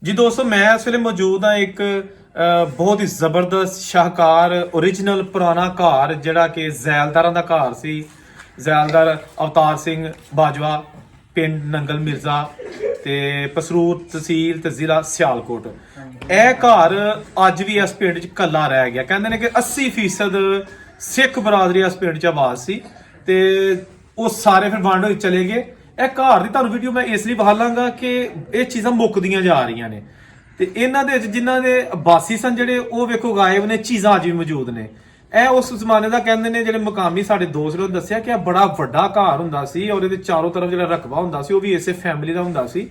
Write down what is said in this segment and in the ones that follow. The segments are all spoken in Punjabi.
ਜੀ ਦੋਸਤੋ ਮੈਂ ਇਸ ਵੇਲੇ ਮੌਜੂਦ ਹਾਂ ਇੱਕ ਬਹੁਤ ਹੀ ਜ਼ਬਰਦਸਤ ਸ਼ਾਹਕਾਰ ओरिजिनल ਪੁਰਾਣਾ ਘਰ ਜਿਹੜਾ ਕਿ ਜ਼ੈਲਦਾਰਾਂ ਦਾ ਘਰ ਸੀ। ਜ਼ੈਲਦਾਰ ਅਵਤਾਰ ਸਿੰਘ ਬਾਜਵਾ, ਪਿੰਡ ਨੰਗਲ ਮਿਰਜ਼ਾ ਤੇ ਪਸਰੂਰ ਤਹਿਸੀਲ ਤੇ ਜ਼ਿਲ੍ਹਾ ਸਿਆਲਕੋਟ। ਇਹ ਘਰ ਅੱਜ ਵੀ ਇਸ ਪਿੰਡ 'ਚ ਕੱਲਾ ਰਹਿ ਗਿਆ। ਕਹਿੰਦੇ ਨੇ ਕਿ 80% ਸਿੱਖ ਬਰਾਦਰੀ ਇਸ ਪਿੰਡ 'ਚ ਆਬਾਦ ਸੀ ਤੇ ਉਹ ਸਾਰੇ ਫਿਰ ਵੰਡ ਹੋਏ ਚਲੇ ਗਏ। ਇਹ ਘਰ ਦੀ ਤੁਹਾਨੂੰ ਵੀਡੀਓ ਮੈਂ ਇਸ ਲਈ ਬਹਾਲਾਂਗਾ ਕਿ ਇਹ ਚੀਜ਼ਾਂ ਮੁੱਕਦੀਆਂ ਜਾ ਰਹੀਆਂ ਨੇ ਤੇ ਇਹਨਾਂ ਦੇ ਵਿੱਚ ਜਿਨ੍ਹਾਂ ਦੇ ਬਾਸੀ ਸਨ ਜਿਹੜੇ ਉਹ ਵੇਖੋ ਗਾਇਬ ਨੇ, ਚੀਜ਼ਾਂ ਅੱਜ ਵੀ ਮੌਜੂਦ ਨੇ। ਇਹ ਉਸ ਜ਼ਮਾਨੇ ਦਾ ਕਹਿੰਦੇ ਨੇ ਜਿਹੜੇ ਮੁਕਾਮੀ ਸਾਡੇ ਦੋਸਤ ਨੇ ਦੱਸਿਆ ਕਿ ਇਹ ਬੜਾ ਵੱਡਾ ਘਰ ਹੁੰਦਾ ਸੀ ਔਰ ਇਹਦੇ ਚਾਰੋਂ ਤਰਫ ਜਿਹੜਾ ਰਕਬਾ ਹੁੰਦਾ ਸੀ ਉਹ ਵੀ ਇਸੇ ਫੈਮਿਲੀ ਦਾ ਹੁੰਦਾ ਸੀ।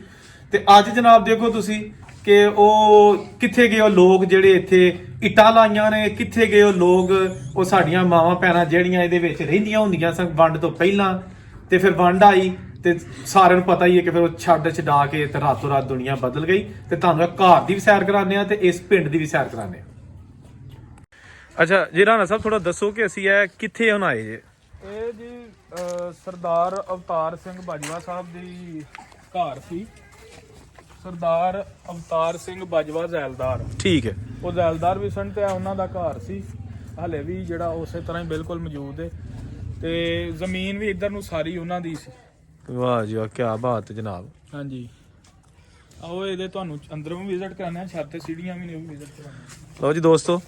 ਤੇ ਅੱਜ ਜਨਾਬ ਦੇਖੋ ਤੁਸੀਂ ਕਿ ਉਹ ਕਿੱਥੇ ਗਏ ਉਹ ਲੋਕ ਜਿਹੜੇ ਇੱਥੇ ਇੱਟਾਂ ਲਾਈਆਂ ਨੇ, ਕਿੱਥੇ ਗਏ ਉਹ ਲੋਕ, ਉਹ ਸਾਡੀਆਂ ਮਾਵਾਂ ਭੈਣਾਂ ਜਿਹੜੀਆਂ ਇਹਦੇ ਵਿੱਚ ਰਹਿੰਦੀਆਂ ਹੁੰਦੀਆਂ ਸਨ ਵੰਡ ਤੋਂ ਪਹਿਲਾਂ। ਤੇ ਫਿਰ ਵੰਡ ਆਈ ਤੇ ਸਾਰਿਆਂ ਨੂੰ ਪਤਾ ਹੀ ਹੈ ਕਿ ਫਿਰ ਉਹ ਛੱਡ ਛਡਾ ਕੇ ਤੇ ਰਾਤੋਂ ਰਾਤ ਦੁਨੀਆ ਬਦਲ ਗਈ। ਤੇ ਤੁਹਾਨੂੰ ਇਹ ਘਰ ਦੀ ਵੀ ਸੈਰ ਕਰਾਉਂਦੇ ਆ ਤੇ ਇਸ ਪਿੰਡ ਦੀ ਵੀ ਸੈਰ ਕਰਾਉਂਦੇ ਆ। ਅੱਛਾ ਜੀ ਰਾਣਾ ਸਾਹਿਬ ਥੋੜਾ ਦੱਸੋ ਕਿ ਅਸੀਂ ਇਹ ਕਿੱਥੇ ਹੁਣ ਆਏ ਜੇ? ਇਹ ਜੀ ਸਰਦਾਰ ਅਵਤਾਰ ਸਿੰਘ ਬਾਜਵਾ ਸਾਹਿਬ ਦੀ ਘਰ ਸੀ। ਸਰਦਾਰ ਅਵਤਾਰ ਸਿੰਘ ਬਾਜਵਾ ਜ਼ੈਲਦਾਰ, ਠੀਕ ਹੈ। ਉਹ ਜ਼ੈਲਦਾਰ ਵੀ ਸਨ ਤੇ ਉਹਨਾਂ ਦਾ ਘਰ ਸੀ, ਹਲੇ ਵੀ ਜਿਹੜਾ ਉਸੇ ਤਰ੍ਹਾਂ ਹੀ ਬਿਲਕੁਲ ਮੌਜੂਦ ਹੈ। ਤੇ ਜ਼ਮੀਨ ਵੀ ਇੱਧਰ ਨੂੰ ਸਾਰੀ ਉਹਨਾਂ ਦੀ ਸੀ। ਵਾਹ ਜੀ ਵਾਹ, ਕੀ ਬਾਤ ਹੈ ਜਨਾਬ। ਹਾਂਜੀ, ਆਓ ਇਹਦੇ ਤੁਹਾਨੂੰ ਅੰਦਰੋਂ ਵੀ ਵਿਜ਼ਿਟ ਕਰਾਉਣਾ, ਛੱਤ ਤੇ ਸੀੜੀਆਂ ਵੀ ਨੇ, ਉਹ ਵੀ ਵਿਜ਼ਿਟ ਕਰਾਉਣਾ। ਲਓ ਜੀ ਦੋਸਤੋ,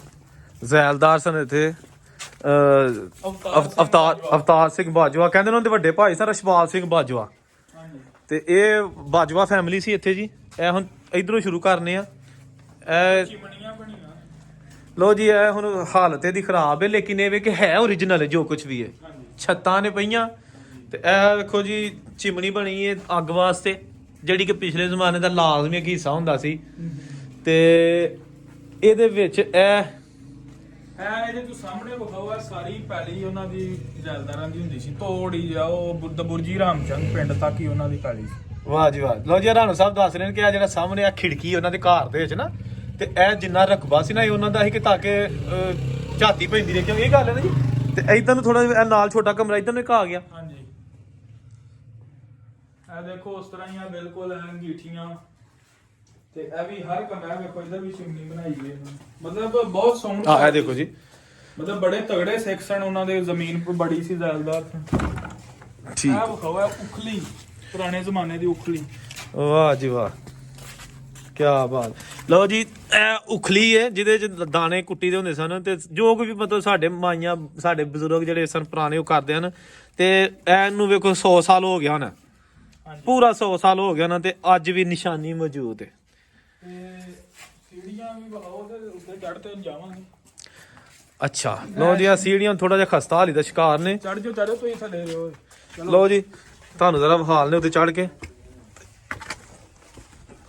ਜ਼ੈਲਦਾਰ ਸਨ ਇੱਥੇ ਅਵਤਾਰ ਸਿੰਘ ਬਾਜਵਾ, ਕਹਿੰਦੇ ਉਹਨਾਂ ਦੇ ਵੱਡੇ ਭਾਈ ਸਨ ਰਛਪਾਲ ਸਿੰਘ ਬਾਜਵਾ। ਤੇ ਇਹ ਬਾਜਵਾ ਫੈਮਿਲੀ ਸੀ ਇੱਥੇ ਜੀ। ਇਹ ਹੁਣ ਇਧਰੋਂ ਸ਼ੁਰੂ ਕਰਨੇ ਆ। ਇਹ ਚਿਮਨੀਆਂ ਬਣੀਆਂ। ਲੋ ਜੀ, ਇਹ ਹੁਣ ਹਾਲਤ ਇਹਦੀ ਖਰਾਬ ਹੈ ਲੇਕਿਨ ਇਹ ਵੇ ਕਿ ਹੈ ओरिजिनल ਹੈ ਜੋ ਕੁਝ ਵੀ ਹੈ। ਛੱਤਾਂ ਨੇ ਪਈਆਂ ਤੇ ਇਹ ਵੇਖੋ ਜੀ ਚਿਮਨੀ ਬਣੀ ਹੈ ਅੱਗ ਵਾਸਤੇ, ਜਿਹੜੀ ਕਿ ਪਿਛਲੇ ਜ਼ਮਾਨੇ ਦਾ ਲਾਜ਼ਮੀ ਇੱਕ ਹਿੱਸਾ ਹੁੰਦਾ ਸੀ। ਤੇ ਇਹਦੇ ਵਿੱਚ ਇਹਦੇ ਤੋਂ ਸਾਹਮਣੇ ਵਿਖਾਓ, ਸਾਰੀ ਪੈਲੀ ਉਹਨਾਂ ਦੀ ਜ਼ੈਲਦਾਰਾਂ ਦੀ ਹੁੰਦੀ ਸੀ। ਤੋੜੀ ਜਾਓ ਬੁਰਜੀ ਰਾਮਚੰਦ ਪਿੰਡ ਤੱਕ ਹੀ ਉਹਨਾਂ ਦੀ ਪੈਲੀ ਸੀ। ਵਾਹ ਜੀ ਵਾਹ। ਲੋ ਜੀ ਰਾਣੋ ਸਾਹਿਬ ਦੱਸ ਰਹੇ ਨੇ ਕਿ ਆ ਜਿਹੜਾ ਸਾਹਮਣੇ ਆ ਖਿੜਕੀ ਉਹਨਾਂ ਦੇ ਘਰ ਦੇ ਵਿੱਚ ਨਾ, ਤੇ ਇਹ ਜਿੰਨਾ ਰਕਬਾ ਸੀ ਨਾ ਇਹ ਉਹਨਾਂ ਦਾ ਸੀ ਕਿ ਤਾਂ ਕਿ ਝਾਤੀ ਪੈਂਦੀ ਰਹੀ। ਕਿਉਂ ਇਹ ਗੱਲ ਹੈ ਨਾ ਜੀ। ਤੇ ਇਧਰ ਨੂੰ ਥੋੜਾ ਜਿਹਾ ਨਾਲ ਛੋਟਾ ਕਮਰਾ ਇਧਰ ਨੂੰ ਇੱਕ ਆ ਗਿਆ। ਹਾਂਜੀ, ਇਹ ਦੇਖੋ ਉਸ ਤਰ੍ਹਾਂ ਹੀ ਆ ਬਿਲਕੁਲ ਅੰਗੀਠੀਆਂ। ਤੇ ਇਹ ਵੀ ਹਰ ਕਮਰਾ ਵੇਖੋ, ਇਧਰ ਵੀ ਚਿਮਨੀ ਬਣਾਈ ਹੈ ਮਤਲਬ ਬਹੁਤ ਸੋਹਣਾ। ਇਹ ਦੇਖੋ ਜੀ, ਮਤਲਬ ਬੜੇ ਤਗੜੇ ਸਿੱਖ ਸਨ, ਉਹਨਾਂ ਦੇ ਜ਼ਮੀਨ ਬੜੀ ਸੀ, ਜ਼ੈਲਦਾਰ ਠੀਕ ਆ ਵਿਖਾਓ। ਉਖਲੀ, ਪੁਰਾਣੇ ਜ਼ਮਾਨੇ ਦੀ ਉਖਲੀ। ਵਾਹ ਜੀ ਵਾਹ, ਕੀ ਬਾਤ। ਲਓ ਜੀ, ਇਹ ਉਖਲੀ ਹੈ ਜਿਹਦੇ ਚ ਦਾਣੇ ਕੁੱਟੀ ਦੇ ਹੁੰਦੇ ਸਨ ਤੇ ਜੋ ਕੋਈ ਵੀ ਮਤਲਬ ਸਾਡੇ ਮਾਈਆਂ ਸਾਡੇ ਬਜ਼ੁਰਗ ਜਿਹੜੇ ਸਨ ਪੁਰਾਣੇ ਉਹ ਕਰਦੇ ਹਨ। ਤੇ ਇਹਨੂੰ ਵੇਖੋ 100 ਸਾਲ ਹੋ ਗਿਆ ਨਾ, ਪੂਰਾ 100 ਸਾਲ ਹੋ ਗਿਆ ਨਾ, ਤੇ ਅੱਜ ਵੀ ਨਿਸ਼ਾਨੀ ਮੌਜੂਦ ਹੈ। ਤੇ ਸੀੜੀਆਂ ਵੀ ਵਿਖਾਓ ਤੇ ਉੱਤੇ ਚੜ੍ਹ ਤੇ ਜਾਵਾਂਗੇ। ਅੱਛਾ ਲਓ ਜੀ, ਆ ਸੀੜੀਆਂ ਥੋੜਾ ਜਿਹਾ ਖਸਤਾ ਹਾਲੀ ਦਾ ਸ਼ਿਕਾਰ ਨੇ। ਚੜ੍ਹੋ ਤੁਸੀਂ ਥੱਲੇ ਰਹੋ। ਲਓ ਜੀ, ਤੁਹਾਨੂੰ ਜ਼ਰਾ ਹਾਲ ਨੇ ਉੱਤੇ ਚੜ੍ਹ ਕੇ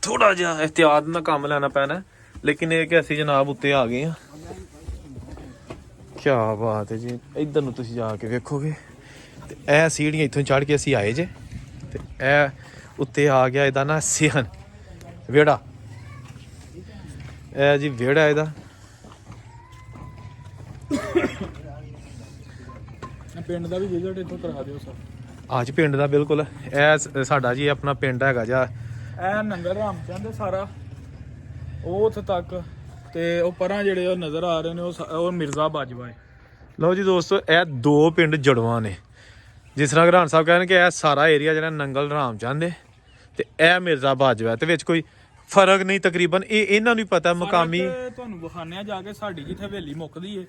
ਥੋੜਾ ਜਿਹਾ ਇhtiyat ਨਾਲ ਕੰਮ ਲੈਣਾ ਪੈਣਾ, ਲੇਕਿਨ ਇਹ ਕਿ ਅਸੀਂ ਜਨਾਬ ਉੱਤੇ ਆ ਗਏ ਆ। ਕੀ ਬਾਤ ਹੈ ਜੀ। ਇੱਧਰ ਨੂੰ ਤੁਸੀਂ ਜਾ ਕੇ ਵੇਖੋਗੇ ਤੇ ਇਹ ਸੀੜੀਆਂ ਇੱਥੋਂ ਚੜ੍ਹ ਕੇ ਅਸੀਂ ਆਏ ਜੇ ਤੇ ਇਹ ਉੱਤੇ ਆ ਗਿਆ ਇਹਦਾ ਨਾ ਸਿਹਨ ਵਿਹੜਾ। ਇਹ ਜੀ ਵਿਹੜਾ ਇਹਦਾ। ਪਿੰਡ ਦਾ ਵੀ ਵਿਜ਼ਿਟ ਇੱਥੋਂ ਕਰਾ ਦਿਓ ਸਰ। ਅੱਜ ਪਿੰਡ ਦਾ ਬਿਲਕੁਲ ਇਹ ਸਾਡਾ ਜੀ ਆਪਣਾ ਪਿੰਡ ਹੈਗਾ ਜਾਂ ਇਹ ਨੰਗਲ ਰਾਮਚੰਦ ਸਾਰਾ ਉਹ ਉੱਥੇ ਤੱਕ, ਤੇ ਉਹ ਪਰਾਂ ਜਿਹੜੇ ਉਹ ਨਜ਼ਰ ਆ ਰਹੇ ਨੇ ਉਹ ਮਿਰਜ਼ਾ ਬਾਜਵਾ ਹੈ। ਲਓ ਜੀ ਦੋਸਤੋ, ਇਹ ਦੋ ਪਿੰਡ ਜੜਵਾਂ ਨੇ। ਜਿਸ ਤਰ੍ਹਾਂ ਗਰਾਨ ਸਾਹਿਬ ਕਹਿੰਦੇ ਕਿ ਇਹ ਸਾਰਾ ਏਰੀਆ ਜਿਹੜਾ ਨੰਗਲ ਰਾਮਚੰਦ ਹੈ ਤੇ ਇਹ ਮਿਰਜ਼ਾ ਬਾਜਵਾ ਤੇ ਵਿੱਚ ਕੋਈ ਫਰਕ ਨਹੀਂ ਤਕਰੀਬਨ। ਇਹ ਇਹਨਾਂ ਨੂੰ ਹੀ ਪਤਾ ਮੁਕਾਮੀ। ਤੁਹਾਨੂੰ ਵਿਖਾਣੇ ਆ ਜਾ ਕੇ, ਸਾਡੀ ਜਿੱਥੇ ਹਵੇਲੀ ਮੁੱਕਦੀ ਏ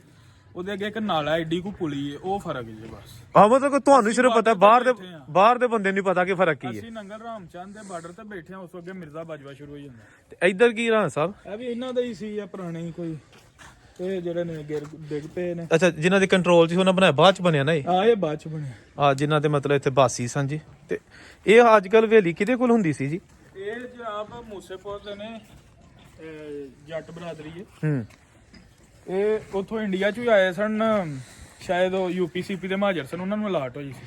ਉਹਦੇ ਅੱਗੇ ਇੱਕ ਨਾਲਾ ਏਡੀ ਕੋ ਪੁਲੀ ਏ, ਉਹ ਫਰਕ ਹੈ ਜੀ ਬਸ। ਆਹ ਮਤਲਬ ਤੁਹਾਨੂੰ ਸਿਰਫ ਪਤਾ, ਬਾਹਰ ਦੇ ਬੰਦੇ ਨੂੰ ਪਤਾ ਕਿ ਫਰਕ ਕੀ ਹੈ। ਅਸੀਂ ਨੰਗਲ ਰਾਮਚੰਦ ਦੇ ਬਾਰਡਰ ਤੇ ਬੈਠੇ ਆ, ਉਸ ਅੱਗੇ ਮਿਰਜ਼ਾ ਬਾਜਵਾ ਸ਼ੁਰੂ ਹੋ ਜਾਂਦਾ। ਤੇ ਇੱਧਰ ਕੀ ਰਾਣਾ ਸਾਹਿਬ? ਇਹ ਵੀ ਇਹਨਾਂ ਦਾ ਹੀ ਸੀ ਆ ਪੁਰਾਣੇ ਕੋਈ, ਇਹ ਜਿਹੜੇ ਨੇ ਡਿੱਗ ਪਏ ਨੇ। ਅੱਛਾ, ਜਿਨ੍ਹਾਂ ਦੇ ਕੰਟਰੋਲ 'ਚ ਉਹਨਾਂ ਬਣਾਇਆ, ਬਾਅਦ 'ਚ ਬਣਿਆ ਨਾ ਇਹ? ਹਾਂ, ਇਹ ਬਾਅਦ 'ਚ ਬਣਿਆ। ਆ ਜਿਨ੍ਹਾਂ ਦੇ ਮਤਲਬ ਇੱਥੇ ਬਾਸੀ ਸਨ ਜੀ। ਤੇ ਇਹ ਅੱਜ ਕੱਲ ਹਵੇਲੀ ਕਿਹਦੇ ਕੋਲ ਹੁੰਦੀ ਸੀ ਜੀ? ਇਹ ਜੀ ਆਪ ਮੂਸੇਪੁਰ ਦੇ ਨੇ, ਜੱਟ ਬਰਾਦਰੀ ਹੈ। ਇਹ ਉੱਥੋਂ ਇੰਡੀਆ ਚੋਂ ਹੀ ਆਏ ਸਨ, ਸ਼ਾਇਦ ਉਹ UP-CP ਦੇ ਮਹਾਜਰ ਸਨ, ਉਹਨਾਂ ਨੂੰ ਅਲਾਟ ਹੋਈ ਸੀ।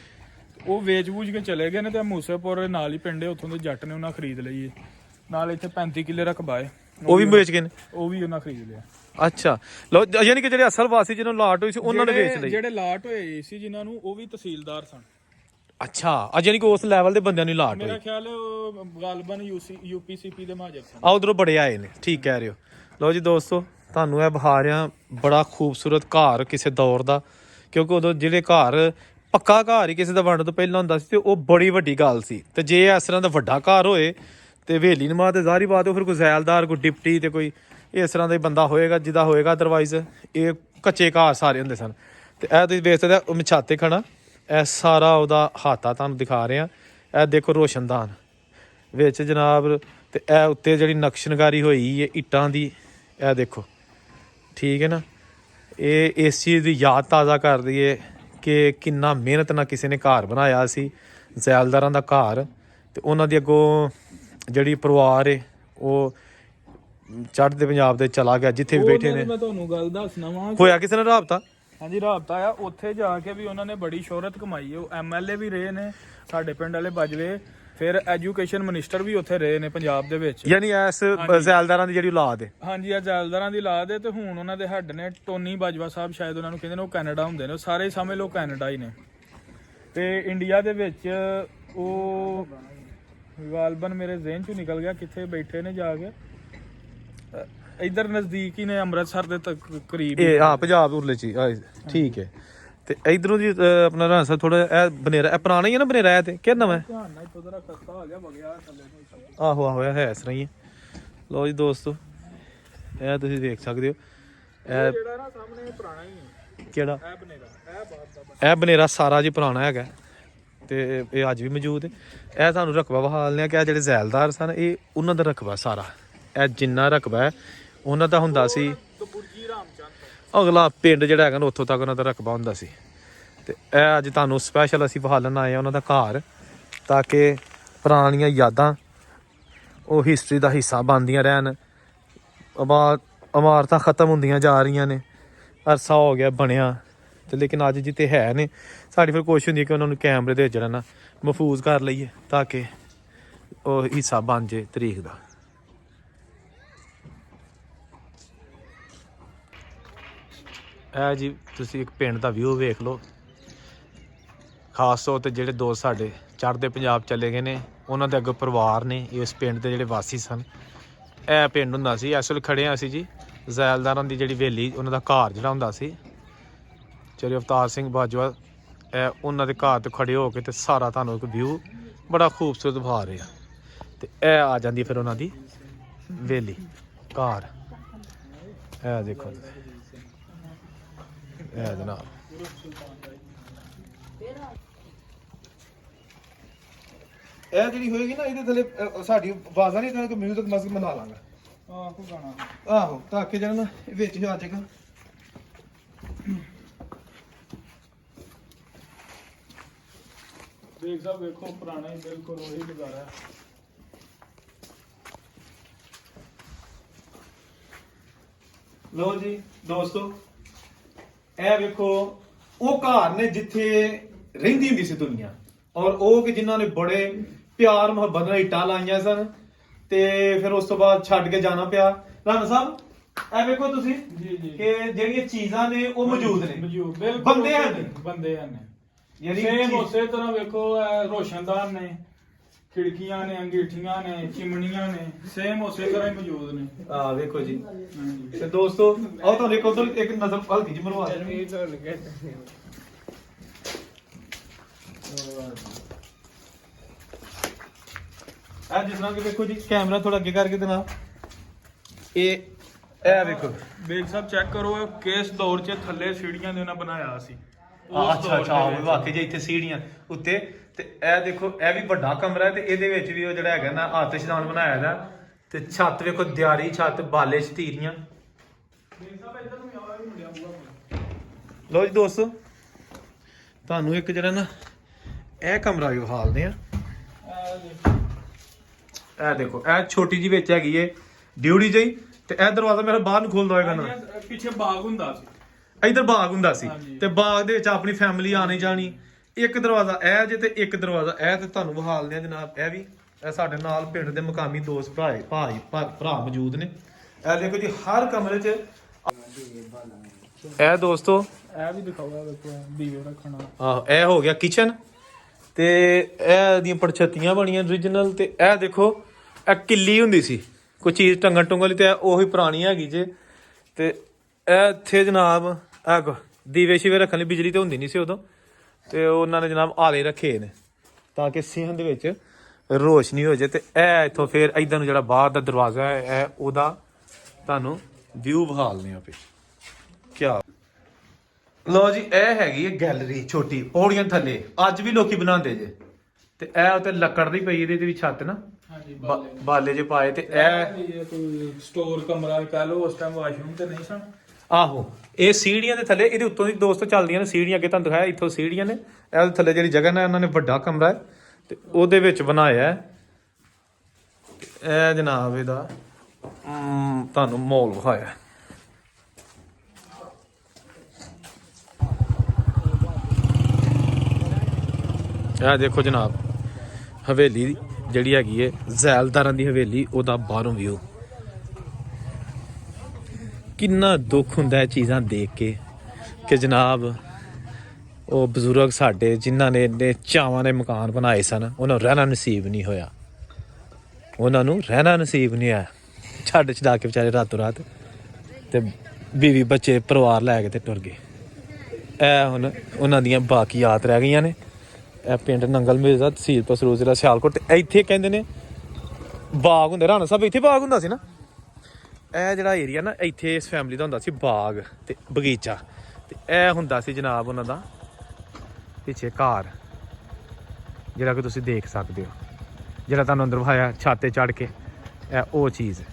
ਉਹ ਵੇਚ-ਵੂਝ ਕੇ ਚਲੇ ਗਏ ਨੇ ਤੇ ਮੂਸੇਪੁਰ ਨਾਲ ਹੀ ਪਿੰਡ ਹੈ, ਉੱਥੋਂ ਦੇ ਜੱਟ ਨੇ ਉਹਨਾਂ ਖਰੀਦ ਲਈ ਹੈ। ਨਾਲ ਇੱਥੇ 35 ਕਿੱਲੇ ਰਕਬਾ ਹੈ, ਉਹ ਵੀ ਵੇਚ ਗਏ ਨੇ? ਉਹ ਵੀ ਉਹਨਾਂ ਖਰੀਦ ਲਿਆ। ਅੱਛਾ, ਲੋ ਯਾਨੀ ਕਿ ਜਿਹੜੇ ਅਸਲ ਵਾਸੀ ਜਿਹਨਾਂ ਨੂੰ ਲਾਟ ਹੋਈ ਸੀ ਉਹਨਾਂ ਨੇ ਵੇਚ ਲਈ। ਜਿਹੜੇ ਲਾਟ ਹੋਏ ਸੀ ਜਿਨ੍ਹਾਂ ਨੂੰ, ਉਹ ਵੀ ਤਹਿਸੀਲਦਾਰ ਸਨ। ਅੱਛਾ ਅਜੇ ਨਹੀਂ ਕਿ ਉਸ ਲੈਵਲ ਦੇ ਬੰਦਿਆਂ ਨੂੰ ਲਾਟ ਮੇਰਾ ਹੋਈ ਖਿਆਲ ਉਹ ਗਾਲਬਨ UPCP ਦੇ ਮਹਾਜਰ ਸਨ। ਆ ਉਧਰੋਂ ਬੜੇ ਆਏ ਨੇ ਠੀਕ ਕਹਿ ਰਹੇ ਹੋ। ਲਓ ਜੀ ਦੋਸਤੋ ਤੁਹਾਨੂੰ ਇਹ ਵਿਖਾ ਰਿਹਾ ਬੜਾ ਖੂਬਸੂਰਤ ਘਰ ਕਿਸੇ ਦੌਰ ਦਾ, ਕਿਉਂਕਿ ਉਦੋਂ ਜਿਹੜੇ ਘਰ ਪੱਕਾ ਘਰ ਹੀ ਕਿਸੇ ਦਾ ਵੰਡ ਤੋਂ ਪਹਿਲਾਂ ਹੁੰਦਾ ਸੀ ਤੇ ਉਹ ਬੜੀ ਵੱਡੀ ਗੱਲ ਸੀ। ਤੇ ਜੇ ਇਸ ਤਰ੍ਹਾਂ ਦਾ ਵੱਡਾ ਘਰ ਹੋਏ ਤੇ ਹਵੇਲੀ ਨੁਮਾ ਤੇ ਜ਼ਾਹਰੀ ਬਾਤ ਉਹ ਫਿਰ ਕੋਈ ਜ਼ੈਲਦਾਰ ਕੋਈ ਡਿਪਟੀ ਤੇ ਕੋਈ ਇਸ ਤਰ੍ਹਾਂ ਦਾ ਹੀ ਬੰਦਾ ਹੋਏਗਾ ਜਿਹਦਾ ਹੋਏਗਾ, ਅਦਰਵਾਈਜ਼ ਇਹ ਕੱਚੇ ਘਰ ਸਾਰੇ ਹੁੰਦੇ ਸਨ। ਤੇ ਇਹ ਤੁਸੀਂ ਵੇਖ ਸਕਦੇ ਹੋ ਛਾਤੇ ਖੜਾ, ਇਹ ਸਾਰਾ ਉਹਦਾ ਹਾਤਾ ਤੁਹਾਨੂੰ ਦਿਖਾ ਰਿਹਾ। ਇਹ ਦੇਖੋ ਰੋਸ਼ਨਦਾਨ ਵਿੱਚ ਜਨਾਬ, ਤੇ ਇਹ ਉੱਤੇ ਜਿਹੜੀ ਨਕਸ਼ਨਕਾਰੀ ਹੋਈ ਹੈ ਇੱਟਾਂ ਦੀ, ਇਹ ਦੇਖੋ ਠੀਕ ਹੈ ਨਾ। ਇਹ ਇਸ ਚੀਜ਼ ਦੀ ਯਾਦ ਤਾਜ਼ਾ ਕਰਦੀ ਹੈ ਕਿ ਕਿੰਨਾ ਮਿਹਨਤ ਨਾਲ ਕਿਸੇ ਨੇ ਘਰ ਬਣਾਇਆ ਸੀ, ਜ਼ੈਲਦਾਰਾਂ ਦਾ ਘਰ। ਤੇ ਉਹਨਾਂ ਦੀ ਅੱਗੋਂ ਜਿਹੜੀ ਪਰਿਵਾਰ ਹੈ ਉਹ ਚੜ੍ਹਦੇ ਪੰਜਾਬ ਦੇ ਚਲਾ ਗਿਆ, ਜਿੱਥੇ ਵੀ ਬੈਠੇ ਨੇ। ਮੈਂ ਤੁਹਾਨੂੰ ਗੱਲ ਦੱਸਣਾ ਵਾ, ਹੋਇਆ ਕਿਸੇ ਨਾਲ ਰਾਬਤਾ? ਹਾਂਜੀ ਰਾਬਤਾ ਆ। ਉੱਥੇ ਜਾ ਕੇ ਵੀ ਉਹਨਾਂ ਨੇ ਬੜੀ ਸ਼ੋਹਰਤ ਕਮਾਈ ਹੈ। ਉਹ MLA ਵੀ ਰਹੇ ਨੇ ਸਾਡੇ ਪਿੰਡ ਵਾਲੇ ਬਾਜਵੇ, ਫਿਰ ਐਜੂਕੇਸ਼ਨ ਮਿਨਿਸਟਰ ਵੀ ਉੱਥੇ ਰਹੇ ਨੇ ਪੰਜਾਬ ਦੇ ਵਿੱਚ। ਯਾਨੀ ਇਸ ਜ਼ੈਲਦਾਰਾਂ ਦੀ ਜਿਹੜੀ ਔਲਾਦ ਹੈ। ਹਾਂਜੀ ਆ ਜ਼ੈਲਦਾਰਾਂ ਦੀ ਔਲਾਦ ਹੈ। ਤੇ ਹੁਣ ਉਹਨਾਂ ਦੇ ਹੈੱਡ ਨੇ ਟੋਨੀ ਬਾਜਵਾ ਸਾਹਿਬ, ਸ਼ਾਇਦ ਉਹਨਾਂ ਨੂੰ ਕਹਿੰਦੇ ਨੇ, ਉਹ ਕੈਨੇਡਾ ਹੁੰਦੇ ਨੇ। ਉਹ ਸਾਰੇ ਸਮਝ ਲਓ ਕੈਨੇਡਾ ਹੀ ਨੇ। ਤੇ ਇੰਡੀਆ ਦੇ ਵਿੱਚ ਉਹ ਗਾਲਬਨ ਮੇਰੇ ਜ਼ਿਹਨ ਚੋਂ ਨਿਕਲ ਗਿਆ ਕਿੱਥੇ ਬੈਠੇ ਨੇ ਜਾ ਕੇ, ਇਧਰ ਨਜ਼ਦੀਕ ਹੀ ਨੇ, ਅੰਮ੍ਰਿਤਸਰ ਦੇ ਕਰੀਬ। ਇਹ ਪੰਜਾਬ ਉਰਲੇ ਚ ਠੀਕ ਹੈ। ਤੇ ਇਧਰੋਂ ਜੀ ਆਪਣਾ ਰਾਸਾ ਥੋੜਾ ਇਹ ਬਨੇਰਾ, ਇਹ ਪੁਰਾਣਾ ਹੀ ਹੈ ਨਾ ਬਨੇਰਾ? ਇਹ ਤੇ ਕਿ ਨਵਾਂ? ਧਿਆਨ ਨਾਲ ਇੱਥੋਂ ਦਾ ਖਸਤਾ ਹੋ ਗਿਆ ਵਗਿਆ ਥੱਲੇ ਨੂੰ। ਆਹੋ ਆਹੋ ਇਹ ਇਸ ਤਰ੍ਹਾਂ ਹੀ ਹੈ। ਲਓ ਜੀ ਦੋਸਤੋ ਇਹ ਤੁਸੀਂ ਦੇਖ ਸਕਦੇ ਹੋ, ਇਹ ਜਿਹੜਾ ਨਾ ਸਾਹਮਣੇ ਪੁਰਾਣਾ ਹੀ ਹੈ। ਕਿਹੜਾ? ਇਹ ਬਨੇਰਾ, ਇਹ ਬਾਤ ਦਾ ਇਹ ਬਨੇਰਾ ਸਾਰਾ ਜੀ ਪੁਰਾਣਾ ਹੈਗਾ ਤੇ ਇਹ ਅੱਜ ਵੀ ਮੌਜੂਦ ਹੈ। ਇਹ ਤੁਹਾਨੂੰ ਰਕਬਾ ਵਿਖਾਲ ਲਿਆ ਕਿ ਇਹ ਜਿਹੜੇ ਜ਼ੈਲਦਾਰ ਸਨ ਇਹ ਉਹਨਾਂ ਦਾ ਰਕਬਾ ਸਾਰਾ, ਇਹ ਜਿੰਨਾ ਰਕਬਾ ਹੈ ਉਹਨਾਂ ਦਾ ਹੁੰਦਾ ਸੀ। ਕਪੂਰਜੀ ਰਾਮਚੰਦ ਅਗਲਾ ਪਿੰਡ ਜਿਹੜਾ ਹੈਗਾ ਨਾ ਉੱਥੋਂ ਤੱਕ ਉਹਨਾਂ ਦਾ ਰਕਬਾ ਹੁੰਦਾ ਸੀ। ਤੇ ਇਹ ਅੱਜ ਤੁਹਾਨੂੰ ਸਪੈਸ਼ਲ ਅਸੀਂ ਵਿਖਾਲਣ ਆਏ ਆ ਉਹਨਾਂ ਦਾ ਘਰ, ਤਾਂ ਕਿ ਪੁਰਾਣੀਆਂ ਯਾਦਾਂ ਉਹ ਹਿਸਟਰੀ ਦਾ ਹਿੱਸਾ ਬਣਦੀਆਂ ਰਹਿਣ। ਇਮਾਰਤਾਂ ਖਤਮ ਹੁੰਦੀਆਂ ਜਾ ਰਹੀਆਂ ਨੇ, ਅਰਸਾ ਹੋ ਗਿਆ ਬਣਿਆ ਤੇ ਲੇਕਿਨ ਅੱਜ ਜਿੱਥੇ ਹੈ ਨੇ ਸਾਡੀ ਫਿਰ ਕੋਸ਼ਿਸ਼ ਹੁੰਦੀ ਹੈ ਕਿ ਉਹਨਾਂ ਨੂੰ ਕੈਮਰੇ ਦੇ ਜਿਹੜਾ ਨਾ ਮਹਿਫੂਜ਼ ਕਰ ਲਈਏ ਤਾਂ ਕਿ ਉਹ ਹਿੱਸਾ ਬਣ ਜੇ ਤਰੀਕ ਦਾ। ਇਹ ਜੀ ਤੁਸੀਂ ਇੱਕ ਪਿੰਡ ਦਾ ਵਿਊ ਵੇਖ ਲਓ। ਖਾਸ ਤੌਰ ਤੇ ਜਿਹੜੇ ਦੋਸਤ ਸਾਡੇ ਚੜ੍ਹਦੇ ਪੰਜਾਬ ਚਲੇ ਗਏ ਨੇ ਉਹਨਾਂ ਦੇ ਅੱਗੇ ਪਰਿਵਾਰ ਨੇ ਇਸ ਪਿੰਡ ਦੇ ਜਿਹੜੇ ਵਾਸੀ ਸਨ। ਇਹ ਪਿੰਡ ਹੁੰਦਾ ਸੀ, ਇਸ ਵੇਲੇ ਖੜੇ ਹਾਂ ਅਸੀਂ ਜੀ ਜ਼ੈਲਦਾਰਾਂ ਦੀ ਜਿਹੜੀ ਹਵੇਲੀ, ਉਹਨਾਂ ਦਾ ਘਰ ਜਿਹੜਾ ਹੁੰਦਾ ਸੀ ਚੌਧਰੀ ਅਵਤਾਰ ਸਿੰਘ ਬਾਜਵਾ, ਇਹ ਉਹਨਾਂ ਦੇ ਘਰ ਤੇ ਖੜੇ ਹੋ ਕੇ ਤੇ ਸਾਰਾ ਤੁਹਾਨੂੰ ਇੱਕ ਵਿਊ ਬੜਾ ਖੂਬਸੂਰਤ ਵਿਖਾ ਰਿਹਾ। ਤੇ ਇਹ ਆ ਜਾਂਦੀ ਫਿਰ ਉਹਨਾਂ ਦੀ ਹਵੇਲੀ ਘਰ, ਇਹ ਦੇਖੋ ਇਹ ਜਨਾਬ। ਇਹ ਜਿਹੜੀ ਹੋਏਗੀ ਨਾ ਇਹਦੇ ਥੱਲੇ ਸਾਡੀ ਆਵਾਜ਼ਾਂ ਨਹੀਂ ਤਾਂ ਕਿ ਮਿਊਜ਼ਿਕ ਮਸਕ ਬਣਾ ਲਾਂਗਾ। ਆਹੋ ਗਾਣਾ, ਆਹੋ ਤਾਂ ਕਿ ਜਿਹੜਾ ਨਾ ਵਿੱਚ ਆ ਜਾਏਗਾ। ਦੇਖ ਸਾਹਿਬ ਵੇਖੋ ਪੁਰਾਣਾ ਹੀ ਬਿਲਕੁਲ ਉਹੀ ਨਜ਼ਾਰਾ। ਲਓ ਜੀ ਦੋਸਤੋ ਇਹ ਵੇਖੋ ਉਹ ਘਰ ਨੇ ਜਿੱਥੇ ਰਹਿੰਦੀ ਹੁੰਦੀ ਸੀ ਦੁਨੀਆ, ਔਰ ਉਹ ਕਿ ਜਿਨ੍ਹਾਂ ਨੇ ਬੜੇ ਪਿਆਰ ਮੁਹੱਬਤ ਨਾਲ ਇੱਟਾਂ ਲਾਈਆਂ ਸਨ ਤੇ ਫਿਰ ਉਸ ਤੋਂ ਬਾਅਦ ਛੱਡ ਕੇ ਜਾਣਾ ਪਿਆ। ਰਾਣਾ ਸਾਹਿਬ ਇਹ ਵੇਖੋ ਤੁਸੀਂ ਜੀ ਜੀ ਕਿ ਜਿਹੜੀਆਂ ਚੀਜ਼ਾਂ ਨੇ ਉਹ ਮੌਜੂਦ ਨੇ, ਮੌਜੂਦ ਬਿਲਕੁਲ ਬੰਦੇ ਹਨ। ਬੰਦੇ ਹਨ। ਯਾਨੀ ਸੇਮ ਉਸੇ ਤਰ੍ਹਾਂ ਵੇਖੋ ਇਹ ਰੋਸ਼ਨਦਾਨ ਨੇ, ਖਿੜਕੀਆਂ ਨੇ, ਅੰਗੀਠੀਆਂ ਨੇ, ਚਿਮਨੀਆਂ ਨੇ, ਸੇਮ ਉਸੇ ਤਰ੍ਹਾਂ ਹੀ ਮੌਜੂਦ ਨੇ। ਆ ਵੇਖੋ ਜੀ। ਹਾਂਜੀ ਤੇ ਦੋਸਤੋ ਆਓ ਤੁਹਾਨੂੰ ਇੱਕ ਉਧਰ ਇੱਕ ਨਜ਼ਰ ਹਲਕੀ ਜਿਹੀ ਮਰਵਾ ਦਿੰਦੇ। ਇਹ ਤਾਂ ਲੱਗਿਆ ਆ ਜਿਸ ਤਰ੍ਹਾਂ ਕਿ ਵੇਖੋ ਜੀ ਕੈਮਰਾ ਥੋੜਾ ਅੱਗੇ ਕਰਕੇ ਦੇਣਾ, ਇਹ ਵੇਖੋ। ਵੇਖ ਸਾਹਿਬ ਚੈੱਕ ਕਰੋ ਕਿਸ ਦੌਰ 'ਚ ਥੱਲੇ ਸੀੜੀਆਂ ਦੇ ਉਹਨਾਂ ਬਣਾਇਆ ਸੀ। ਉਸ ਅੱਛਾ ਦੌਰ ਅੱਛਾ ਦੇ ਵਿੱਚ। ਵਾਕਈ ਜੀ ਇੱਥੇ ਸੀੜੀਆਂ ਉੱਤੇ। ਤੇ ਇਹ ਦੇਖੋ ਇਹ ਵੀ ਵੱਡਾ ਕਮਰਾ ਹੈ ਤੇ ਇਹਦੇ ਵਿੱਚ ਵੀ ਉਹ ਜਿਹੜਾ ਹੈਗਾ ਨਾ ਆਤਿਸ਼ਦਾਨ ਬਣਾਇਆ ਦਾ। ਤੇ ਛੱਤ ਵੇਖੋ ਦਿਆਰੀ ਛੱਤ, ਬਾਲੇ ਸ਼ਤੀਰੀਆਂ। ਵੇਖ ਸਾਹਿਬ ਇੱਧਰ ਨੂੰ ਆਵਾ ਵੀ ਮੁੰਡਿਆ ਹੋਊਗਾ। ਲਓ ਜੀ ਦੋਸਤੋ ਤੁਹਾਨੂੰ ਇੱਕ ਜਿਹੜਾ ਨਾ ਇਹ ਕਮਰਾ ਵੀ ਵਿਖਾਲਦੇ ਆ। ਇਹ ਦੇਖੋ ਇਹ ਛੋਟੀ ਜੀ ਵਿੱਚ ਹੈਗੀ ਏ ਡਿਊਟੀ ਜਿਹੀ, ਤੇ ਇਹ ਦਰਵਾਜ਼ਾ ਮੇਰਾ ਬਾਹਰ ਨੂੰ ਖੋਲਦਾ ਹੋਏਗਾ ਨਾ। ਪਿੱਛੇ ਬਾਗ ਹੁੰਦਾ ਸੀ, ਇਧਰ ਬਾਗ ਹੁੰਦਾ ਸੀ ਹਾਂਜੀ। ਤੇ ਬਾਗ ਦੇ ਵਿੱਚ ਆਪਣੀ ਫੈਮਿਲੀ ਆਣੀ ਜਾਣੀ। ਇੱਕ ਦਰਵਾਜ਼ਾ ਇਹ ਜੇ ਤੇ ਇੱਕ ਦਰਵਾਜ਼ਾ ਇਹ, ਤੇ ਤੁਹਾਨੂੰ ਵਿਖਾਲਦੇ ਆ ਜਨਾਬ ਇਹ ਵੀ। ਇਹ ਸਾਡੇ ਨਾਲ ਪਿੰਡ ਦੇ ਮੁਕਾਮੀ ਦੋਸਤ ਭਰਾ ਮੌਜੂਦ ਨੇ। ਇਹ ਦੇਖੋ ਜੀ ਹਰ ਕਮਰੇ 'ਚ ਇਹ ਦੋਸਤੋ ਇਹ ਵੀ ਦਿਖਾਉਗਾ ਵੇਖੋ ਦੀਵੇ ਰੱਖਣਾ। ਆਹੋ ਇਹ ਹੋ ਗਿਆ ਕਿਚਨ, ਤੇ ਇਹ ਦੀਆਂ ਪੜਛੱਤੀਆਂ ਬਣੀਆਂ ਓਰੀਜਨਲ। ਤੇ ਇਹ ਦੇਖੋ ਇਹ ਕਿੱਲੀ ਹੁੰਦੀ ਸੀ ਕੋਈ ਚੀਜ਼ ਟੰਗਣ ਟੁੰਗਣ ਲਈ, ਤੇ ਉਹੀ ਪੁਰਾਣੀ ਹੈਗੀ ਜੇ। ਤੇ ਇਹ ਇੱਥੇ ਜਨਾਬ ਇਹ ਦੀਵੇ ਸ਼ੀਵੇ ਰੱਖਣ ਲਈ, ਬਿਜਲੀ ਤੇ ਹੁੰਦੀ ਨਹੀਂ ਸੀ ਉਦੋਂ, ਤੇ ਉਹਨਾਂ ਨੇ ਜਨਾਬ ਆਲੇ ਰੱਖੇ ਨੇ ਤਾਂ ਕਿ ਸਿਹਨ ਦੇ ਵਿੱਚ ਰੋਸ਼ਨੀ ਹੋ ਜਾਏ। ਤੇ ਇਹ ਇੱਥੋਂ ਫਿਰ ਇੱਧਰ ਨੂੰ ਜਿਹੜਾ ਬਾਹਰ ਦਾ ਦਰਵਾਜ਼ਾ ਹੈ ਇਹ ਉਹਦਾ ਤੁਹਾਨੂੰ ਵਿਊ ਵਿਖਾਲਦੇ ਆ। ਕਿਆ ਲੋ ਜੀ, ਇਹ ਹੈਗੀ ਹੈ ਗੈਲਰੀ ਛੋਟੀ, ਪੌੜੀਆਂ ਥੱਲੇ ਅੱਜ ਵੀ ਲੋਕੀ ਬਣਾਉਂਦੇ ਜੇ। ਤੇ ਇਹ ਉੱਤੇ ਲੱਕੜ ਦੀ ਪਈ, ਇਹਦੇ ਤੇ ਵੀ ਛੱਤ ਨਾ ਹਾਂਜੀ ਬਾਲੇ ਜੇ ਪਾਏ। ਤੇ ਇਹ ਕੋਈ ਸਟੋਰ ਕਮਰਾ ਕਹ ਲਓ, ਉਸ ਟਾਈਮ ਵਾਸ਼ਰੂਮ ਤੇ ਨਹੀਂ ਸਨ। ਆਹੋ ਇਹ ਸੀੜੀਆਂ ਦੇ ਥੱਲੇ, ਇਹਦੇ ਉੱਤੋਂ ਦੀ ਦੋਸਤੋ ਚੱਲਦੀਆਂ ਨੇ ਸੀੜੀਆਂ, ਅੱਗੇ ਤੁਹਾਨੂੰ ਦਿਖਾਇਆ ਇੱਥੋਂ ਸੀੜੀਆਂ ਨੇ। ਇਹਦੇ ਥੱਲੇ ਜਿਹੜੀ ਜਗ੍ਹਾ ਨੇ ਉਹਨਾਂ ਨੇ ਵੱਡਾ ਕਮਰਾ ਹੈ ਤੇ ਉਹਦੇ ਵਿੱਚ ਬਣਾਇਆ ਹੈ। ਇਹ ਜਨਾਬ ਇਹਦਾ ਤੁਹਾਨੂੰ ਮੋਲ ਵਿਖਾਇਆ। ਇਹ ਦੇਖੋ ਜਨਾਬ ਹਵੇਲੀ ਜਿਹੜੀ ਹੈਗੀ ਹੈ ਜ਼ੈਲਦਾਰਾਂ ਦੀ ਹਵੇਲੀ, ਉਹਦਾ ਬਾਹਰੋਂ ਵਿਊ। ਕਿੰਨਾ ਦੁੱਖ ਹੁੰਦਾ ਹੈ ਚੀਜ਼ਾਂ ਦੇਖ ਕੇ ਕਿ ਜਨਾਬ ਉਹ ਬਜ਼ੁਰਗ ਸਾਡੇ ਜਿਨ੍ਹਾਂ ਨੇ ਇੰਨੇ ਚਾਵਾਂ ਦੇ ਮਕਾਨ ਬਣਾਏ ਸਨ, ਉਹਨਾਂ ਨੂੰ ਰਹਿਣਾ ਨਸੀਬ ਨਹੀਂ ਹੋਇਆ। ਉਹਨਾਂ ਨੂੰ ਰਹਿਣਾ ਨਸੀਬ ਨਹੀਂ ਆਇਆ, ਛੱਡ ਛਡਾ ਕੇ ਵਿਚਾਰੇ ਰਾਤੋਂ ਰਾਤ ਤੇ ਬੀਵੀ ਬੱਚੇ ਪਰਿਵਾਰ ਲੈ ਕੇ ਤੇ ਟੁਰ ਗਏ। ਇਹ ਹੁਣ ਉਹਨਾਂ ਦੀਆਂ ਬਾਕੀਆਤ ਰਹਿ ਗਈਆਂ ਨੇ। ਇਹ ਪਿੰਡ ਨੰਗਲ ਮਿਰਜ਼ਾ, ਤਹਿਸੀਲ ਪਸਰੂਰ, ਜ਼ਿਲ੍ਹਾ ਸਿਆਲਕੋਟ। ਤੇ ਇੱਥੇ ਕਹਿੰਦੇ ਨੇ ਬਾਗ ਹੁੰਦੇ, ਰਾਣਾ ਸਾਹਿਬ ਇੱਥੇ ਬਾਗ ਹੁੰਦਾ ਸੀ ਨਾ। ਇਹ ਜਿਹੜਾ ਏਰੀਆ ਨਾ ਇੱਥੇ ਇਸ ਫੈਮਿਲੀ ਦਾ ਹੁੰਦਾ ਸੀ ਬਾਗ ਤੇ ਬਗੀਚਾ। ਤੇ ਇਹ ਹੁੰਦਾ ਸੀ ਜਨਾਬ ਉਹਨਾਂ ਦਾ ਪਿੱਛੇ ਘਰ, ਜਿਹੜਾ ਕਿ ਤੁਸੀਂ ਦੇਖ ਸਕਦੇ ਹੋ, ਜਿਹੜਾ ਤੁਹਾਨੂੰ ਅੰਦਰ ਵਿਖਾਇਆ ਛੱਤ ਤੇ ਚੜ੍ਹ ਕੇ, ਇਹ ਉਹ ਚੀਜ਼ ਹੈ।